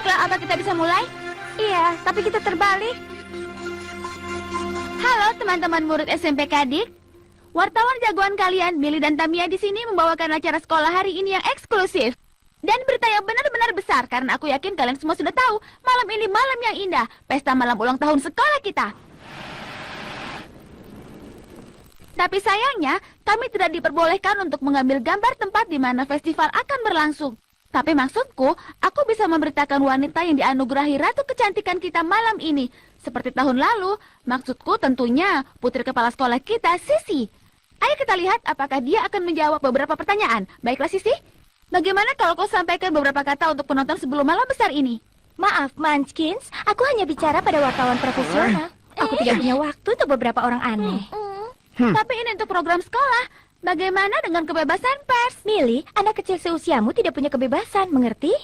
Baiklah, apa kita bisa mulai? Iya, tapi kita terbalik. Halo teman-teman murid SMP Kadik. Wartawan jagoan kalian, Milly dan Tamia di sini membawakan acara sekolah hari ini yang eksklusif. Dan berita yang benar-benar besar, karena aku yakin kalian semua sudah tahu, malam ini malam yang indah, pesta malam ulang tahun sekolah kita. Tapi sayangnya, kami tidak diperbolehkan untuk mengambil gambar tempat di mana festival akan berlangsung. Tapi maksudku, aku bisa memberitakan wanita yang dianugerahi ratu kecantikan kita malam ini. Seperti tahun lalu, maksudku tentunya putri kepala sekolah kita, Sisi. Ayo kita lihat apakah dia akan menjawab beberapa pertanyaan. Baiklah, Sisi. Bagaimana kalau kau sampaikan beberapa kata untuk penonton sebelum malam besar ini? Maaf, Munchkins. Aku hanya bicara pada wartawan profesional. Aku tidak punya waktu untuk beberapa orang aneh. Tapi ini untuk program sekolah. Bagaimana dengan kebebasan pers? Milly, anak kecil seusiamu tidak punya kebebasan, mengerti?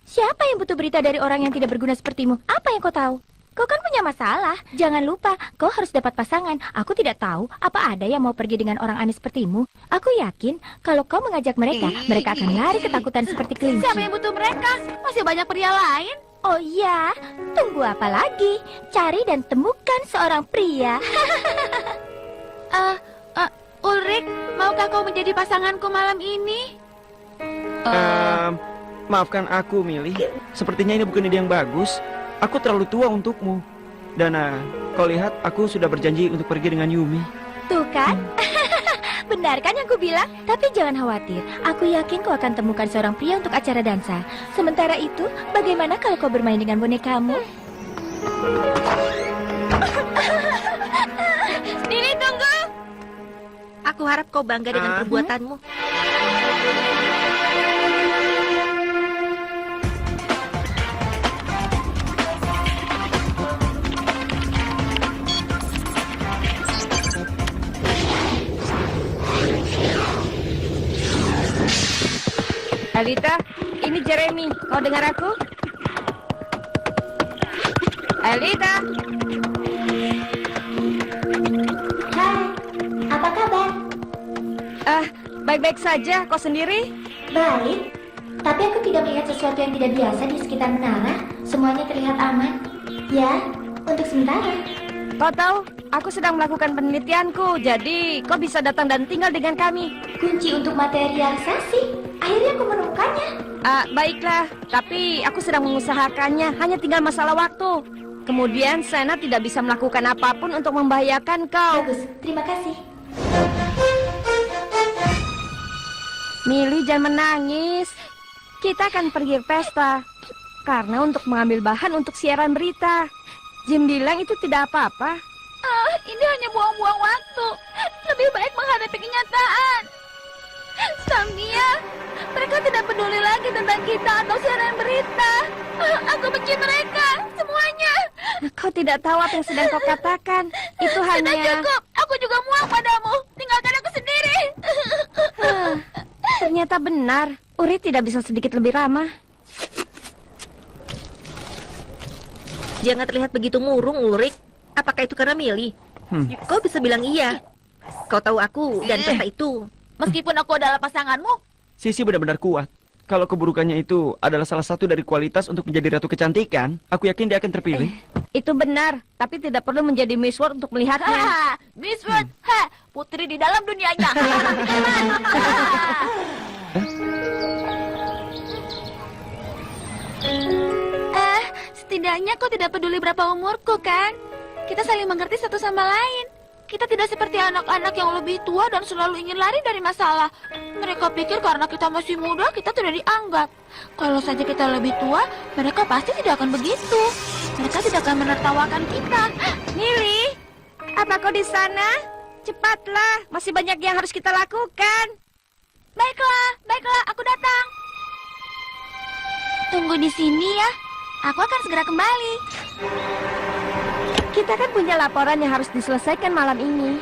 Siapa yang butuh berita dari orang yang tidak berguna sepertimu? Apa yang kau tahu? Kau kan punya masalah. Jangan lupa, kau harus dapat pasangan. Aku tidak tahu apa ada yang mau pergi dengan orang aneh sepertimu. Aku yakin kalau kau mengajak mereka, mereka akan lari ketakutan seperti kelinci. Siapa yang butuh mereka? Masih banyak pria lain. Oh iya, tunggu apa lagi? Cari dan temukan seorang pria. Ulrik, maukah kau menjadi pasanganku malam ini? Maafkan aku, Milly. Sepertinya ini bukan ide yang bagus. Aku terlalu tua untukmu. Dan kau lihat, aku sudah berjanji untuk pergi dengan Yumi. Tuh kan? Benar kan yang ku bilang? Tapi jangan khawatir. Aku yakin kau akan temukan seorang pria untuk acara dansa. Sementara itu, bagaimana kalau kau bermain dengan bonekamu? Lili, tunggu! Aku harap kau bangga dengan perbuatanmu. Alita, ini Jeremy. Kau dengar aku? Alita. Hai, apa kabar? Baik-baik saja. Kau sendiri? Baik, tapi aku tidak melihat sesuatu yang tidak biasa di sekitar menara. Semuanya terlihat aman. Ya, untuk sementara. Kau tahu, aku sedang melakukan penelitianku. Jadi, kau bisa datang dan tinggal dengan kami. Kunci untuk materialisasi. Akhirnya aku menemukannya. Baiklah, tapi aku sedang mengusahakannya. Hanya tinggal masalah waktu. Kemudian, Sena tidak bisa melakukan apapun untuk membahayakan kau. Bagus, terima kasih. Milly, jangan menangis. Kita akan pergi pesta. Karena untuk mengambil bahan untuk siaran berita. Jim bilang itu tidak apa-apa. Ini hanya buang-buang waktu. Lebih baik menghadapi kenyataan. Samia, mereka tidak peduli lagi tentang kita atau siaran berita. Aku benci mereka, semuanya. Kau tidak tahu apa yang sedang kau katakan. Itu hanya... Sudah cukup, aku juga muak padamu. Tinggalkan aku sendiri. Ternyata benar, Uri tidak bisa sedikit lebih ramah. Jangan terlihat begitu murung, Ulrik. Apakah itu karena Milly? Kau bisa bilang iya. Kau tahu aku dan pesta itu. Meskipun aku adalah pasanganmu. Sisi benar-benar kuat. Kalau keburukannya itu adalah salah satu dari kualitas untuk menjadi ratu kecantikan, aku yakin dia akan terpilih. Itu benar, tapi tidak perlu menjadi Miss World untuk melihatnya. Miss World, putri di dalam dunianya. Setidaknya kau tidak peduli berapa umurku, kan? Kita saling mengerti satu sama lain. Kita tidak seperti anak-anak yang lebih tua dan selalu ingin lari dari masalah. Mereka pikir karena kita masih muda, kita tidak dianggap. Kalau saja kita lebih tua, mereka pasti tidak akan begitu. Mereka tidak akan menertawakan kita. Milly, apa kau di sana? Cepatlah, masih banyak yang harus kita lakukan. Baiklah, aku datang. Tunggu di sini ya. Aku akan segera kembali. Kita kan punya laporan yang harus diselesaikan malam ini.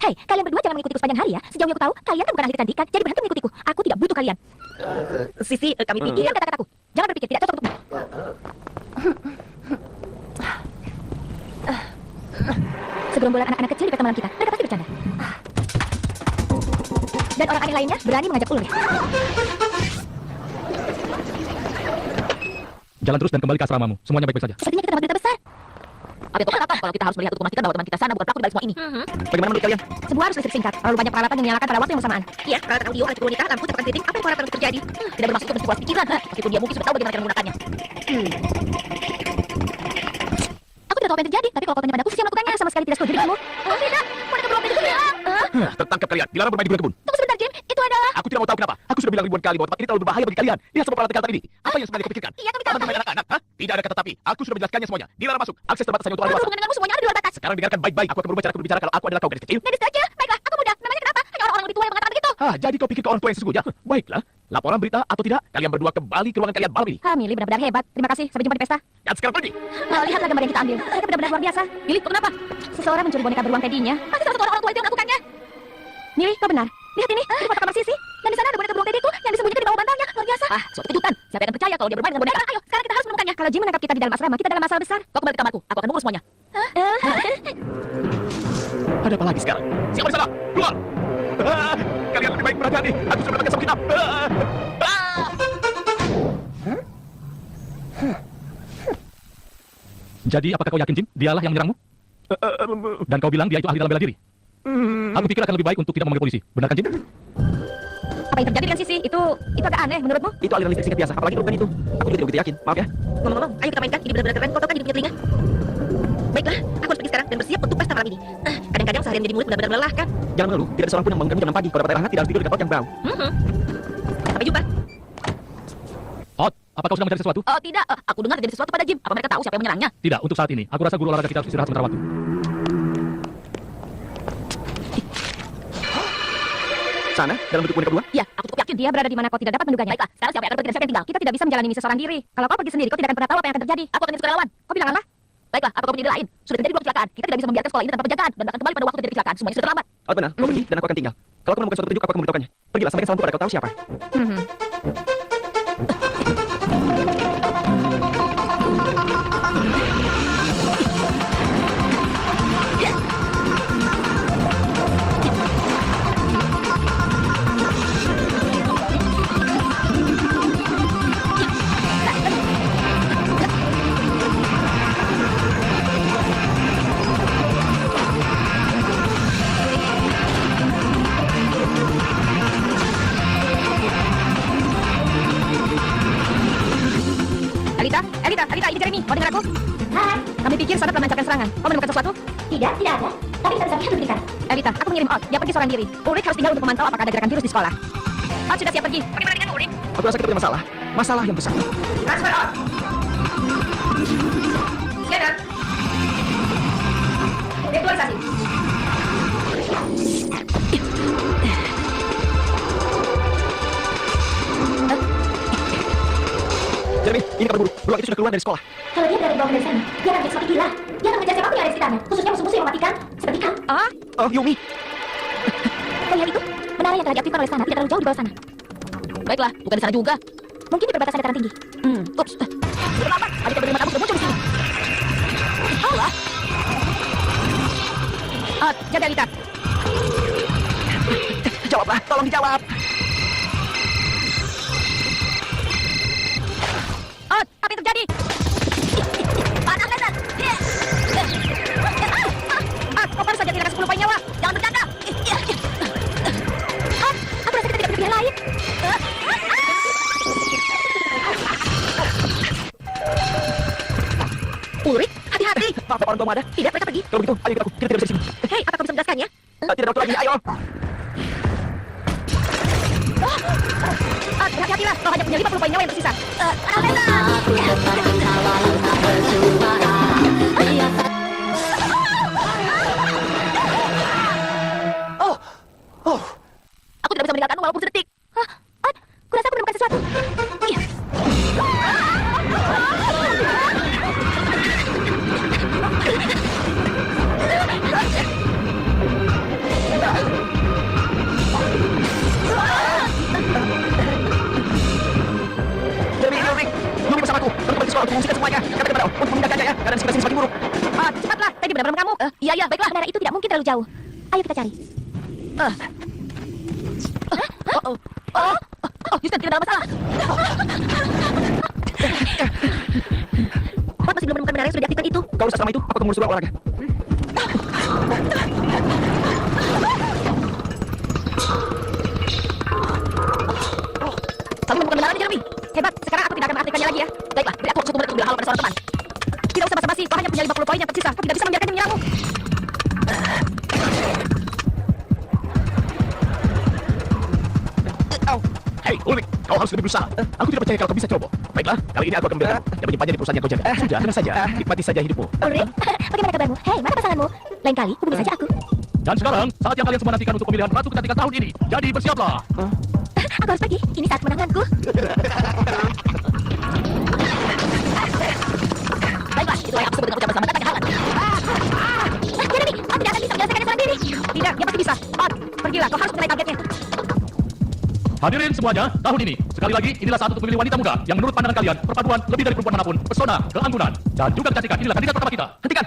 Hei, kalian berdua jangan mengikutiku sepanjang hari ya. Sejauh yang aku tahu, kalian kan bukan ahli kecantikan, jadi berhenti mengikutiku. Aku tidak butuh kalian. Sisi, kami pikir... Ingat kata-kataku. Jangan berpikir tidak cocok untukmu. Segerombolan anak-anak kecil di pesta malam kita. Mereka pasti bercanda. Dan orang aneh lainnya berani mengajak ulur. Jalan terus dan kembali ke asramamu. Semuanya baik-baik saja. Sepertinya kita dapat berita besar. Apa itu kata kalau kita harus melihat untuk memastikan bahwa teman kita sana bukan pelaku dari semua ini. Bagaimana menurut kalian? Sebuah arus listrik singkat. Terlalu banyak peralatan yang dinyalakan pada waktu yang bersamaan. Iya, peralatan audio, alat wanita, lampu, tempat fitting, apa yang kau harapkan untuk terjadi? Tidak bermaksud untuk berspekulasi pikiran, meskipun dia mungkin sudah tahu bagaimana cara menggunakannya. Aku tidak tahu apa yang terjadi, tapi kalau kau tanya padaku, siapa yang melakukannya sama sekali tidak setuju denganmu. Oh tidak, mereka belum itu bilang. Tertangkap kalian. Dilarang bermain di gudang kebun. Tunggu sebentar, Jim. Itu adalah... Aku tidak mau tahu kenapa. Aku sudah bilang ribuan kali bahwa tempat ini terlalu berbahaya bagi kalian. Lihat semua peralatan ini. Apa yang sebenarnya kau pikirkan? Iya, tapi Taman bermain anak-anak, hah? Tidak ada kata tapi. Aku sudah menjelaskannya semuanya. Dilarang masuk. Akses terbatas hanya untuk orang dewasa. Hubungan denganmu semuanya ada di luar batas. Sekarang dengarkan baik-baik. Aku akan berubah cara berbicara kalau aku adalah kau gadis kecil. Gadis saja. Baiklah, aku muda. Namanya kenapa? Hanya orang-orang lebih tua yang mengatakan begitu. Jadi kau pikir ke orang tua yang sesungguhnya? Baiklah. Laporan berita atau tidak, kalian berdua kembali ke ruangan kalian malam ini. Milly benar-benar hebat. Terima kasih. Sampai jumpa di pesta. Dan sekarang pergi. Lihatlah gambar yang kita ambil. Mereka benar-benar luar biasa. Milly, kenapa? Seseorang mencuri boneka beruang Teddy-nya. Pasti salah satu orang tua itu yang melakukannya. Milly, kau benar. Lihat ini, di foto kamar Sisi. Dan di sana ada boneka beruang Teddy-ku yang disembunyikan di bawah bantalnya. Luar biasa. Suatu kejutan. Siapa yang akan percaya kalau dia bermain dengan boneka? Ayo, sekarang kita harus menemukannya. Kalau Jim menangkap kita di dalam asrama, kita dalam masalah besar. Kau kembali ke kamarku, aku akan mengurus semuanya. Ada apa lagi sekarang? Siapa di sana? Keluar! Kalian lebih baik berhati-hati. Aku sudah mendapatkan sabuk hitam. Jadi apakah kau yakin, Jim? Dialah yang menyerangmu? Dan kau bilang dia itu ahli dalam bela diri? Aku pikir akan lebih baik untuk tidak memanggil polisi. Benar kan, Jim? Apa yang terjadi dengan Sisi? Itu agak aneh menurutmu? Itu aliran listrik singkat biasa, apalagi bukan itu. Aku juga tidak begitu yakin. Maaf ya. Ngomong-ngomong, ayo kita mainkan. Ini benar-benar keren. Kau tahu kan jadi punya telinga? Baiklah, aku harus pergi sekarang dan bersiap untuk pesta malam ini. Kadang-kadang seharian menjadi murid benar-benar melelahkan. Jangan mengeluh, tidak ada seorang pun yang membangunkanmu jam 6 pagi. Kalau dapat air hangat, tidak harus tidur di tempat yang bau. Sampai jumpa. Ot, apa kau sedang mencari sesuatu? Oh tidak, aku dengar terjadi sesuatu pada Jim. Apa mereka tahu siapa yang menyerangnya? Tidak, untuk saat ini. Aku rasa guru olahraga kita harus istirahat sementara waktu. Sana, dalam bentuk boneka beruang. Ya, aku cukup yakin. Dia berada di mana kau tidak dapat menduganya. Baiklah, sekarang siapa yang akan pergi dan siapa yang tinggal? Kita tidak bisa menjalani misi seorang diri. Kalau kau pergi sendiri, kau tidak akan pernah tahu apa yang akan terjadi. Aku akan jadi sukarelawan. Kau bilang apa? Baiklah, apa kau punya ide lain? Sudah terjadi 2 kecelakaan. Kita tidak bisa membiarkan sekolah ini tanpa penjagaan dan akan kembali pada waktu terjadi kecelakaan. Semuanya sudah terlambat. Oh benar, kau pergi dan aku akan tinggal. Kalau aku menemukan suatu petunjuk, aku akan memberitahukannya. Pergilah, sampaikan salamku pada kau tahu siapa. Alita, ini Jeremy. Kau dengar aku? Hai. Kami pikir Sana telah melancarkan serangan. Kau menemukan sesuatu? Tidak ada. Tapi kita bisa lihat berikan. Alita, aku mengirim Odd. Dia pergi seorang diri. Ulrich harus tinggal untuk memantau apakah ada gerakan virus di sekolah. Odd sudah siap pergi. Bagaimana dengan Ulrich? Aku rasa kita punya masalah. Masalah yang besar. Transfer Odd. Scanner. Virtualisasi. Jeremy, ini kabar buruk. Beruang itu sudah keluar dari sekolah. Kalau dia berada di bawah dari sana, dia akan menjadi semakin gila. Dia akan mengejar siapapun yang ada di sekitarnya, khususnya musuh-musuh yang mematikan, seperti kamu. Oh, Yumi. Kau lihat itu? Menara yang telah diaktifkan oleh Sana tidak terlalu jauh di bawah sana. Baiklah, bukan di sana juga. Mungkin di perbatasan dataran tinggi. Ups. Sudah lama, adik dari matamu sudah muncul di sini. Allah. Odd, jaga Alita. Jawablah, tolong dijawab. Odd, apa yang terjadi? Panah laser. Odd, kau baru saja kehilangan 10 poin nyawa. Jangan bercanda. Odd, aku rasa kita tidak punya pilihan lain. Ulrich, hati-hati. Maaf, orang tua ada. Tidak, mereka pergi. Kalau begitu, ayo ikut aku. Kita tidak bisa di sini. Hei, apa kau bisa menjelaskannya? Tidak ada waktu lagi, ayo. Odd, berhati-hatilah. Kau hanya punya 50 poin nyawa yang tersisa. Aku tidak bisa meninggalkanmu walaupun sedetik. Odd, kurasa aku menemukan sesuatu. Iya. terlalu jauh. Ayo kita cari. Houston tidak ada masalah. Bot masih belum menemukan menara yang sudah diaktifkan itu. Kalau selama itu, aku mengurus ruang olahraga. Kami menemukan menara, Jeremy. Hebat, sekarang aku tidak akan mengaktifkannya lagi ya. Baiklah, beri aku waktu 1 menit untuk bilang halo pada seorang teman. Tidak usah basa-basi, kau hanya punya 50 poin yang tersisa. Kau tidak bisa membiarkannya menyerangmu. Hei, Ulrich, kau harus lebih berusaha. Aku tidak percaya kalau kau bisa ceroboh. Baiklah, kali ini aku akan membiarkan dan menyimpannya di perusahaan yang kau jaga. Sudah, tenang saja. Nikmati saja hidupmu. Ulrich, bagaimana kabarmu? Hei, mana pasanganmu? Lain kali, hubungi saja aku. Dan sekarang, saat yang kalian semua nantikan untuk pemilihan Ratu Kecantikan tahun ini. Jadi bersiaplah. Aku harus pergi. Ini saat kemenanganku. Baiklah, itulah yang aku sebut dengan ucapan selamat datang yang hangat. Jeremy, kau tidak akan bisa menyelesaikannya seorang diri. Tidak, dia pasti bisa. Bot, pergilah, kau harus mengenai targetnya. Hadirin semuanya, tahun ini, sekali lagi, inilah saat untuk memilih wanita muda yang menurut pandangan kalian, perpaduan lebih dari perempuan manapun, pesona, keanggunan, dan juga kecantikan. Inilah kandidat pertama kita. Hentikan!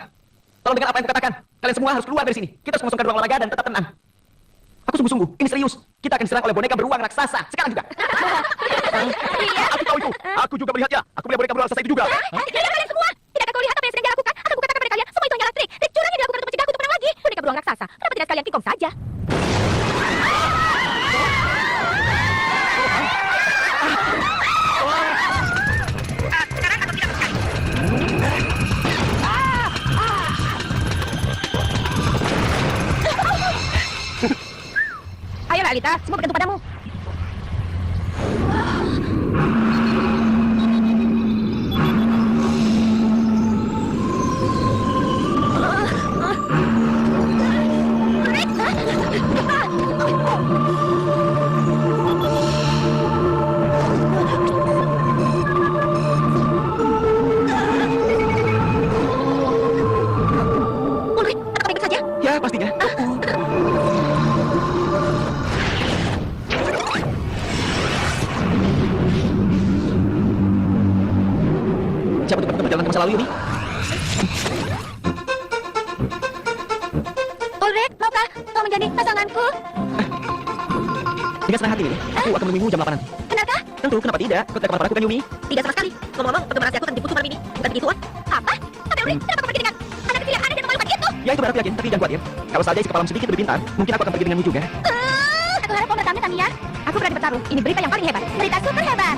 Tolong dengar apa yang kukatakan. Kalian semua harus keluar dari sini. Kita harus mengosongkan ruang olahraga dan tetap tenang. Aku sungguh-sungguh, ini serius. Kita akan diserang oleh boneka beruang raksasa. Sekarang juga. Aku tahu itu. Aku juga melihatnya. Aku melihat boneka beruang raksasa itu juga. Kalian semua, tidakkah kau lihat apa yang sedang dia lakukan? Akan kukatakan kepada kalian, semua itu hanyalah trik. Trik curang yang dilakukan untuk mencegahku untuk menang lagi. Boneka beruang raksasa. Kenapa tidak sekalian tikung saja? Ayolah, Alita, semua bergantung padamu. Ulrich, apakah baik saja? Ya, pastinya. Siapa tempat berjalan ke masa lalu ini? Ulrich, maukah kau menjadi pasanganku? Dengan senang hati, Mili. Aku akan menemuimu jam 8 nanti. Benarkah? Tentu, kenapa tidak? Kau tidak pernah kan, Yumi? Tidak sama sekali. Ngomong-ngomong, bagaimana rahasia aku akan diputus malam ini? Bukan begitu, Wan? Apa? Tapi Ulrich, kenapa kau pergi dengan anak kecil yang aneh dan memalukan itu? Ya, itu benar aku yakin, tapi jangan khawatir. Kalau saja isi kepalamu sedikit lebih pintar, mungkin aku akan pergi denganmu juga. Aku harap kau bertamu, Tamiya. Aku berani bertaruh. Ini berita yang paling hebat. Berita super hebat.